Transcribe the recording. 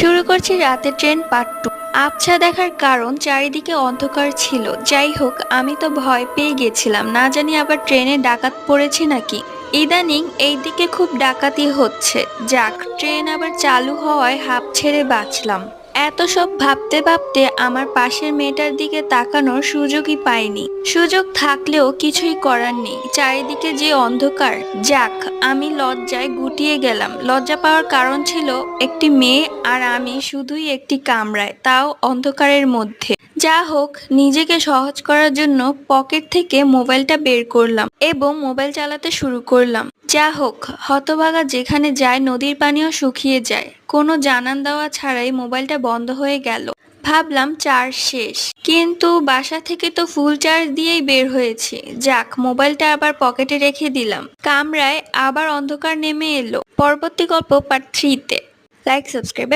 শুরু করছি রাতের ট্রেন পার্ট 2। আবছা দেখার কারণ চারিদিকে অন্ধকার ছিল। যাই হোক, আমি তো ভয় পেয়ে গেছিলাম, না জানি আবার ট্রেনে ডাকাত পড়েছে নাকি। ইদানিং এইদিকে খুব ডাকাতি হচ্ছে। যাক, ট্রেন আবার চালু হওয়ায় হাঁপ ছেড়ে বাঁচলাম। এত সব ভাবতে ভাবতে আমার পাশের মেয়েটার দিকে তাকানোর সুযোগই পাইনি। সুযোগ থাকলেও কিছুই করার নেই, চারিদিকে যে অন্ধকার। যাক, আমি লজ্জায় গুটিয়ে গেলাম। লজ্জা পাওয়ার কারণ ছিল একটি মেয়ে আর আমি শুধুই একটি কামরায়, তাও অন্ধকারের মধ্যে। যা হোক, নিজেকে সহজ করার জন্য পকেট থেকে মোবাইলটা বের করলাম এবং মোবাইল চালাতে শুরু করলাম। যা হোক, হতভাগা যেখানে যায় নদীর পানিও শুকিয়ে যায়। কোনো জানান দেওয়া ছাড়াই মোবাইলটা বন্ধ হয়ে গেল। ভাবলাম চার্জ শেষ, কিন্তু বাসা থেকে তো ফুল চার্জ দিয়েই বের হয়েছি। যাক, মোবাইলটা আবার পকেটে রেখে দিলাম। কামরায় আবার অন্ধকার নেমে এলো। পরবর্তী গল্প পার্ট 3 তে। Like, subscribe.